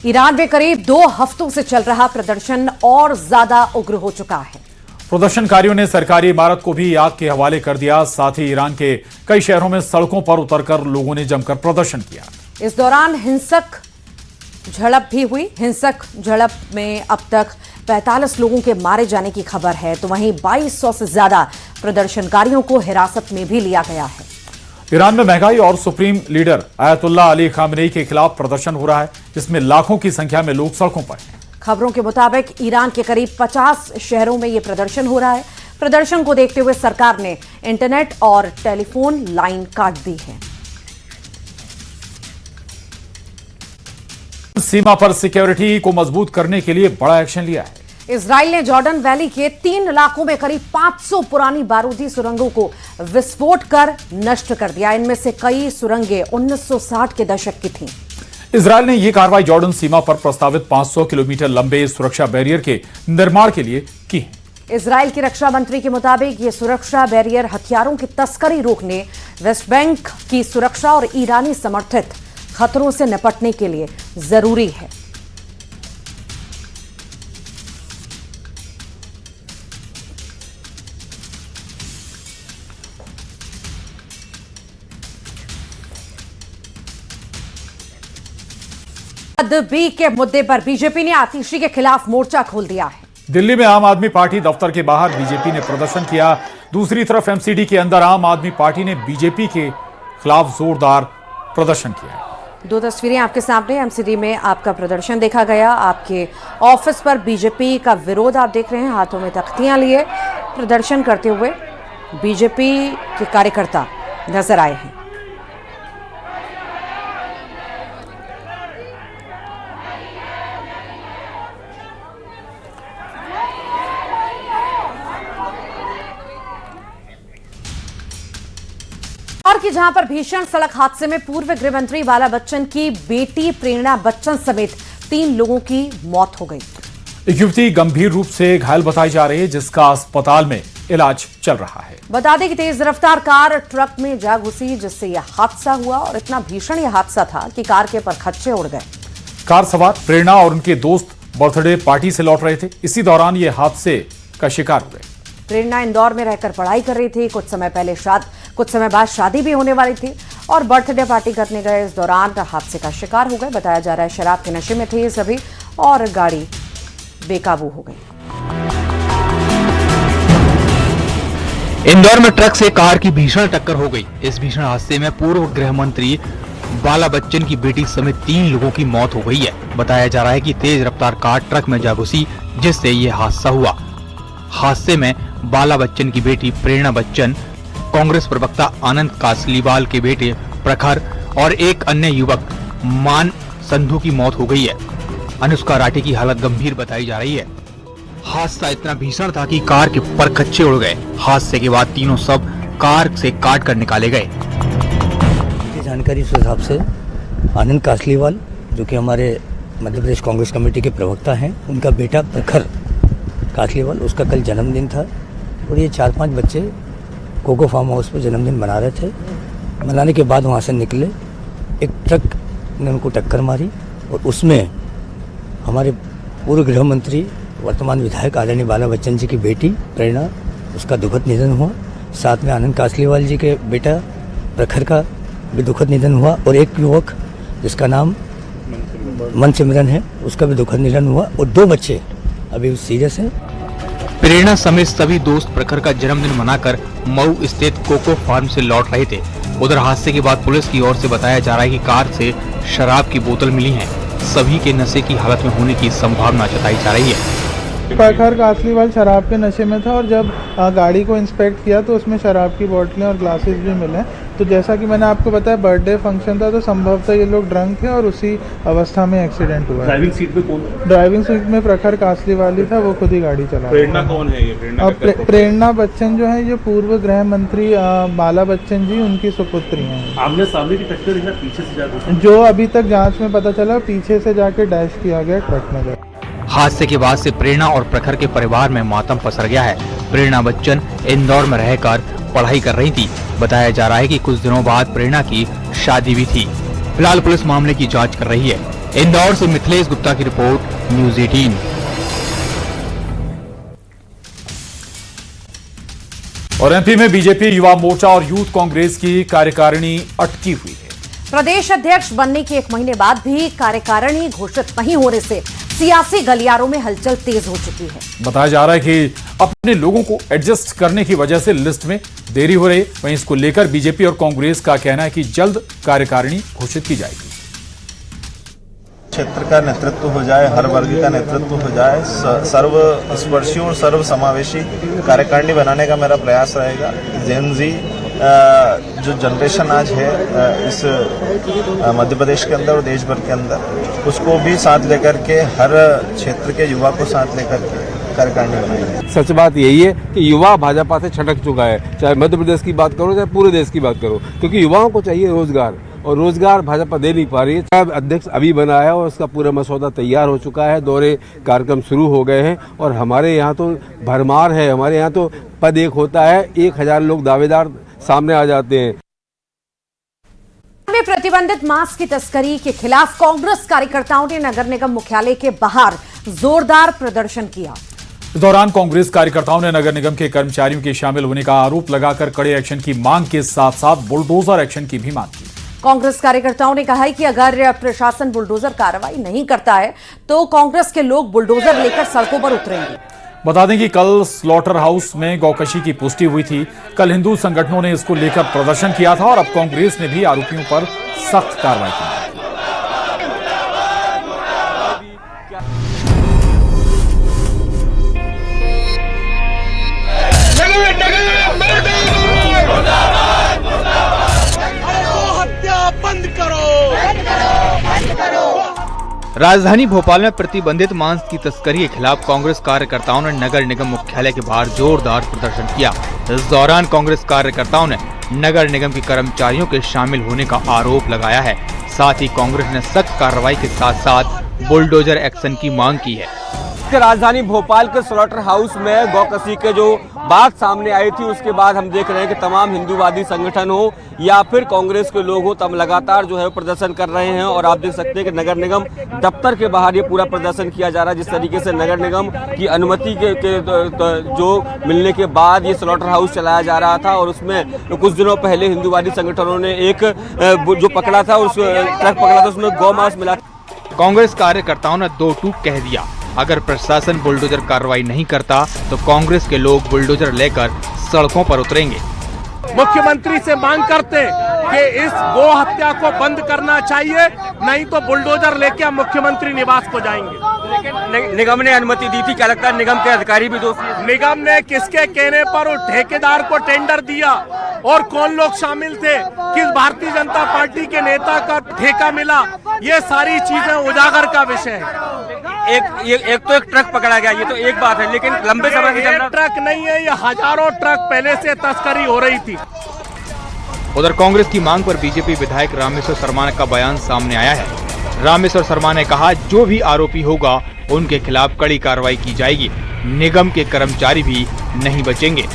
Iran में करीब 2 हफ्तों से चल रहा प्रदर्शन और ज्यादा उग्र हो चुका है। प्रदर्शनकारियों ने सरकारी इमारत को भी आग के हवाले कर दिया। साथ ही ईरान के कई शहरों में सड़कों पर उतरकर लोगों ने जमकर प्रदर्शन किया। इस दौरान हिंसक झड़प भी हुई। हिंसक झड़प में अब तक 45 लोगों के मारे जाने की खबर है, तो वहीं 2200 से ज्यादा प्रदर्शनकारियों को हिरासत में भी लिया गया है। ईरान में महंगाई और supreme leader ayatollah Ali Khamenei के खिलाफ प्रदर्शन हो रहा है, जिसमें लाखों की संख्या में लोग सड़कों पर हैं। खबरों के मुताबिक ईरान के करीब 50 शहरों में यह प्रदर्शन हो रहा है। प्रदर्शन को देखते हुए सरकार ने इंटरनेट और टेलीफोन लाइन काट दी है। सीमा पर सिक्योरिटी को मजबूत करने के लिए बड़ा एक्शन लिया है। इजराइल ने जॉर्डन वैली के 3 इलाकों में करीब 500 पुरानी बारूदी सुरंगों को विस्फोट कर नष्ट कर दिया। इनमें से कई सुरंगें 1960 के दशक की थीं। इजराइल ने यह कार्रवाई जॉर्डन सीमा पर प्रस्तावित 500 किलोमीटर लंबे सुरक्षा बैरियर के निर्माण के लिए की है। इजराइल के रक्षा मंत्री के मुताबिक यह सुरक्षा बैरियर हथियारों की तस्करी रोकने, वेस्ट बैंक की सुरक्षा और ईरानी समर्थित खतरों से निपटने के लिए जरूरी है। बी के मुद्दे पर बीजेपी ने आतिशी के खिलाफ मोर्चा खोल दिया है। दिल्ली में आम आदमी पार्टी दफ्तर के बाहर बीजेपी ने प्रदर्शन किया। दूसरी तरफ एमसीडी के अंदर आम आदमी पार्टी ने बीजेपी के खिलाफ जोरदार प्रदर्शन किया। 2 तस्वीरें आपके सामने। एमसीडी में आपका प्रदर्शन देखा गया। आपके ऑफिस पर बीजेपी का विरोध आप देख रहे हैं। हाथों में तख्तियां लिए प्रदर्शन करते हुए बीजेपी के कार्यकर्ता नजर आए हैं। और कि जहां पर भीषण सड़क हादसे में पूर्व गृह मंत्री बाला बच्चन की बेटी प्रेरणा बच्चन समेत 3 लोगों की मौत हो गई। एक युवती गंभीर रूप से घायल बताई जा रही है, जिसका अस्पताल में इलाज चल रहा है। बता दें कि तेज रफ्तार कार ट्रक में जा घुसी, जिससे यह हादसा हुआ और इतना भीषण यह हादसा था कि कार के परखच्चे उड़ गए। कार सवार प्रेरणा और उनके दोस्त बर्थडे पार्टी से लौट रहे थे। इसी दौरान ये हादसे का शिकार हुए। प्रेरणा इंदौर में रहकर पढ़ाई कर रही थी। कुछ समय बाद शादी भी होने वाली थी और बर्थडे पार्टी करने गए। इस दौरान हादसे का शिकार हो गए। बताया जा रहा है शराब के नशे में थे ये सभी और गाड़ी बेकाबू हो गई। इंदौर में ट्रक से कार की भीषण टक्कर हो गई। इस भीषण हादसे में पूर्व गृह मंत्री बाला बच्चन की बेटी समेत 3 लोगों की मौत हो गई है। बताया जा रहा है कि तेज रफ्तार कार ट्रक में जा घुसी, जिससे ये हादसा हुआ। हादसे में बाला बच्चन की बेटी प्रेरणा बच्चन, कांग्रेस प्रवक्ता आनंद कासलीवाल के बेटे प्रखर और एक अन्य युवक मान संधू की मौत हो गई है। अनुष्का राठी की हालत गंभीर बताई जा रही है। हादसा इतना भीषण था कि कार के परखच्चे उड़ गए। हादसे के बाद तीनों शव कार से काट कर निकाले गए। जानकारी उस हिसाब से आनंद कासलीवाल, जो कि हमारे मध्य प्रदेश कांग्रेस कमेटी के प्रवक्ता हैं, उनका बेटा प्रखर कासलीवाल, उसका कल जन्मदिन था और ये 4-5 बच्चे कोको फार्म हाउस पर जन्मदिन मना रहे थे। मनाने के बाद वहाँ से निकले, एक ट्रक ने उनको टक्कर मारी और उसमें हमारे पूर्व गृह मंत्री वर्तमान विधायक आदरणीय बाला बच्चन जी की बेटी प्रेरणा, उसका दुखद निधन हुआ। साथ में आनंद कासलीवाल जी के बेटा प्रखर का भी दुखद निधन हुआ और एक युवक जिसका नाम मन सिमरन है, उसका भी दुखद निधन हुआ और 2 बच्चे अभी सीरियस हैं। प्रेरणा समेत सभी दोस्त प्रखर का जन्मदिन मनाकर मऊ स्थित कोको फार्म से लौट रहे थे। उधर हादसे के बाद पुलिस की ओर से बताया जा रहा है कि कार से शराब की बोतल मिली है। सभी के नशे की हालत में होने की संभावना जताई जा रही है। प्रखर कासलीवाल शराब के नशे में था और जब गाड़ी को इंस्पेक्ट किया तो उसमें शराब की बोतलें और ग्लासेस भी मिले। तो जैसा कि मैंने आपको बताया, बर्थडे फंक्शन था तो संभवतः ये लोग ड्रंक थे और उसी अवस्था में एक्सीडेंट हुआ। ड्राइविंग सीट पे कौन? ड्राइविंग सीट में प्रखर कासलीवाल ही था, वो खुद ही गाड़ी चला। प्रेरणा कौन है ये? प्रेरणा बच्चन जो है, ये पूर्व गृह मंत्री बाला बच्चन जी, उनकी सुपुत्री हैं। आमने सामने की टक्कर है, पीछे से जाकर जो अभी तक जांच में पता चला, पीछे से जाके डैश किया गया ट्रक में। हादसे के बाद से प्रेरणा और प्रखर के परिवार में मातम पसर गया है। प्रेरणा बच्चन इंदौर में रहकर पढ़ाई कर रही थी। बताया जा रहा है कि कुछ दिनों बाद प्रेरणा की शादी भी थी। फिलहाल पुलिस मामले की जांच कर रही है। इंदौर से मिथिलेश गुप्ता की रिपोर्ट, न्यूज 18। और एमपी में बीजेपी, युवा मोर्चा और यूथ कांग्रेस की कार्यकारिणी अटकी हुई है। प्रदेश अध्यक्ष बनने के 1 महीने बाद भी कार्यकारिणी घोषित नहीं होने से सियासी गलियारों में हलचल तेज हो चुकी है। बताया जा रहा है कि अपने लोगों को एडजस्ट करने की वजह से लिस्ट में देरी हो रही। वहीं इसको लेकर बीजेपी और कांग्रेस का कहना है कि जल्द कार्यकारिणी घोषित की जाएगी। क्षेत्र का नेतृत्व हो जाए, हर वर्ग का नेतृत्व हो जाए, सर्वस्पर्शी और सर्व समावेशी कार्यकारिणी बनाने का मेरा प्रयास रहेगा। जेन जी जो जनरेशन आज है इस मध्य प्रदेश के अंदर और देश भर के अंदर, उसको भी साथ लेकर के, हर क्षेत्र के युवा को साथ लेकर के कार्यकारिणी बनाएंगे। सच बात यही है कि युवा भाजपा से छटक चुका है, चाहे मध्य प्रदेश की बात करो चाहे पूरे देश की बात करो, क्योंकि युवाओं को चाहिए रोजगार और रोजगार भाजपा दे नहीं पा रही है। अध्यक्ष अभी बना है और उसका पूरा मसौदा तैयार हो चुका है, दौरे कार्यक्रम शुरू हो गए हैं और हमारे यहाँ तो भरमार है। हमारे यहाँ तो पद एक होता है, 1000 लोग दावेदार सामने आ जाते हैं। में प्रतिबंधित मांस की तस्करी के खिलाफ कांग्रेस कार्यकर्ताओं ने नगर निगम मुख्यालय के बाहर जोरदार प्रदर्शन किया। इस दौरान कांग्रेस कार्यकर्ताओं ने नगर निगम के कर्मचारियों के शामिल होने का आरोप लगाकर कड़े एक्शन की मांग के साथ साथ बुलडोजर एक्शन की भी मांग की। कांग्रेस कार्यकर्ताओं ने कहा है कि अगर प्रशासन बुलडोजर कार्रवाई नहीं करता है तो कांग्रेस के लोग बुलडोजर लेकर सड़कों पर उतरेंगे। बता दें कि कल स्लॉटर हाउस में गौकशी की पुष्टि हुई थी। कल हिंदू संगठनों ने इसको लेकर प्रदर्शन किया था और अब कांग्रेस ने भी आरोपियों पर सख्त कार्रवाई की। राजधानी भोपाल में प्रतिबंधित मांस की तस्करी के खिलाफ कांग्रेस कार्यकर्ताओं ने नगर निगम मुख्यालय के बाहर जोरदार प्रदर्शन किया। इस दौरान कांग्रेस कार्यकर्ताओं ने नगर निगम के कर्मचारियों के शामिल होने का आरोप लगाया है। साथ ही कांग्रेस ने सख्त कार्रवाई के साथ साथ बुलडोजर एक्शन की मांग की है। राजधानी भोपाल के स्लॉटर हाउस में गौकशी के जो बात सामने आई थी, उसके बाद हम देख रहे हैं कि तमाम हिंदूवादी संगठन हो या फिर कांग्रेस के लोग हो, तब लगातार जो है प्रदर्शन कर रहे हैं। और आप देख सकते हैं कि नगर निगम दफ्तर के बाहर ये पूरा प्रदर्शन किया जा रहा है। जिस तरीके से नगर निगम की अनुमति के जो मिलने के बाद ये स्लॉटर हाउस चलाया जा रहा था और उसमें कुछ दिनों पहले हिंदूवादी संगठनों ने एक जो पकड़ा था, उस ट्रक पकड़ा था, उसमें गौ मांस मिला। कांग्रेस कार्यकर्ताओं ने दो टूक कह दिया, अगर प्रशासन बुलडोजर कार्रवाई नहीं करता तो कांग्रेस के लोग बुलडोजर लेकर सड़कों पर उतरेंगे। मुख्यमंत्री से मांग करते कि इस गो हत्या को बंद करना चाहिए, नहीं तो बुलडोजर लेके हम मुख्यमंत्री निवास को जाएंगे। निगम ने अनुमति दी थी, क्या लगता है निगम के अधिकारी भी दोषी हैं? निगम ने किसके कहने पर उस ठेकेदार को टेंडर दिया और कौन लोग शामिल थे, किस भारतीय जनता पार्टी के नेता का ठेका मिला, ये सारी चीजें उजागर का विषय है। एक ट्रक पकड़ा गया, ये तो एक बात है, लेकिन लंबे समय से एक ट्रक नहीं है, ये हजारों ट्रक पहले से तस्करी हो रही थी। उधर कांग्रेस की मांग पर बीजेपी विधायक रामेश्वर शर्मा का बयान सामने आया है। रामेश्वर शर्मा ने कहा, जो भी आरोपी होगा उनके खिलाफ कड़ी कार्रवाई की जाएगी, निगम के कर्मचारी भी नहीं बचेंगे।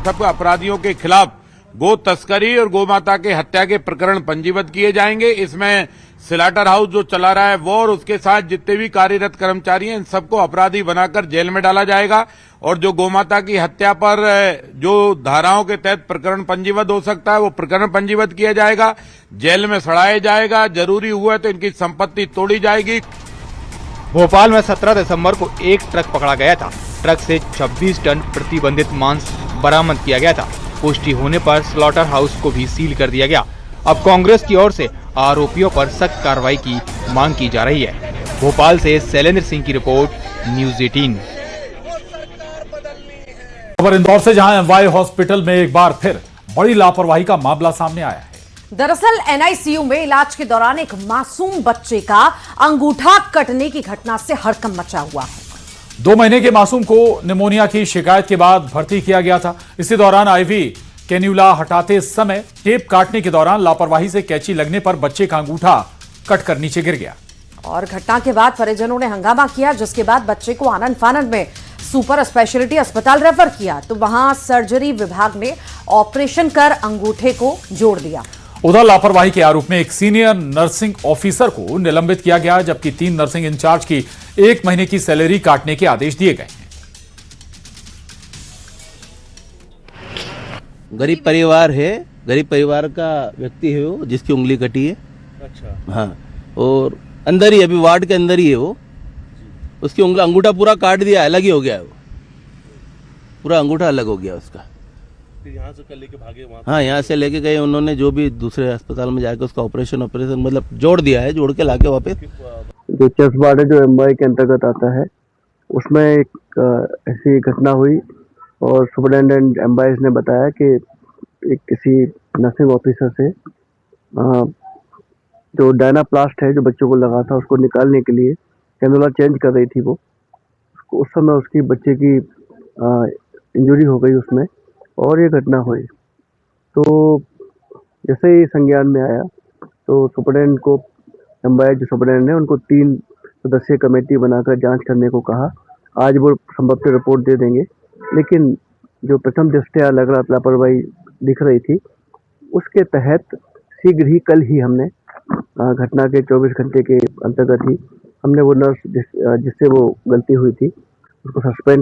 सब अपराधियों के खिलाफ गो तस्करी और गौ माता के हत्या के प्रकरण पंजीबद्ध किए जाएंगे। इसमें स्लॉटर हाउस जो चला रहा है वो और उसके साथ जितने भी कार्यरत कर्मचारी हैं, इन सबको अपराधी बनाकर जेल में डाला जाएगा और जो गौ माता की हत्या पर जो धाराओं के तहत प्रकरण पंजीबद्ध हो सकता है वो प्रकरण पंजीबद्ध किया जाएगा, जेल में सड़ाया जाएगा, जरूरी हुआ तो इनकी संपत्ति तोड़ी जाएगी। भोपाल में 17 दिसंबर को एक ट्रक पकड़ा गया था। ट्रक से 26 टन प्रतिबंधित मांस बरामद किया गया था। पुष्टि होने पर स्लॉटर हाउस को भी सील कर दिया गया। अब कांग्रेस की ओर से आरोपियों पर सख्त कार्रवाई की मांग की जा रही है। भोपाल से शैलेंद्र सिंह की रिपोर्ट, न्यूज 18। खबर इंदौर से, जहां एमवाई हॉस्पिटल में एक बार फिर बड़ी लापरवाही का मामला सामने आया है। दरअसल एनआईसीयू में इलाज के दौरान एक मासूम बच्चे का अंगूठा कटने की घटना से हड़कंप मचा हुआ है। 2 महीने के मासूम को निमोनिया की शिकायत के बाद भर्ती किया गया था। इसी दौरान आईवी कैन्यूला हटाते समय टेप काटने के दौरान लापरवाही से कैंची लगने पर बच्चे का अंगूठा कटकर नीचे गिर गया और घटना के बाद परिजनों ने हंगामा किया, जिसके बाद बच्चे को आनंद फानंद में सुपर स्पेशलिटी अस्पताल रेफर किया तो वहां सर्जरी विभाग ने ऑपरेशन कर अंगूठे को जोड़ दिया। उधर लापरवाही के आरोप में एक सीनियर नर्सिंग ऑफिसर को निलंबित किया गया, जबकि 3 नर्सिंग इंचार्ज की 1 महीने की सैलरी काटने के आदेश दिए गए हैं। गरीब परिवार है, गरीब परिवार का व्यक्ति है वो, जिसकी उंगली कटी है। अच्छा। हाँ, और अंदर ही, अभी वार्ड के अंदर ही है वो। उसकी उंगली, अंगूठा पूरा काट दिया, अलग ही हो गया है वो, पूरा अंगूठा अलग हो गया उसका। फिर यहाँ से कर लेके भागे वहाँ? हाँ, यहाँ से लेके गए उन्होंने, जो भी दूसरे अस्पताल में जाकर उसका ऑपरेशन मतलब जोड़ दिया है, जोड़ के लाके वापस। जो चर्चवाड़ है, जो एमवाई के अंतर्गत आता है, उसमें एक ऐसी घटना हुई और सुपरिटेंडेंट एम्बाइज ने बताया कि एक किसी नर्सिंग ऑफिसर से जो डायनाप्लास्ट है जो बच्चों को लगा था, उसको निकालने के लिए कैनुला चेंज कर रही थी वो। उस समय उसकी बच्चे की इंजरी हो गई उसमें और ये घटना हुई। तो जैसे ही संज्ञान में आया तो सुपरिटेंडेंट को, एम्बाइज जो सुपरिटेंडेंट है, उनको 3 सदस्यीय कमेटी बनाकर जांच करने को कहा। आज वो संभवतः रिपोर्ट दे देंगे, लेकिन जो प्रथम दृष्टया लग रहा लापरवाही दिख रही थी, उसके तहत शीघ्र ही कल ही हमने घटना के 24 घंटे के अंतर्गत ही हमने वो नर्स जिससे वो गलती हुई थी उसको सस्पेंड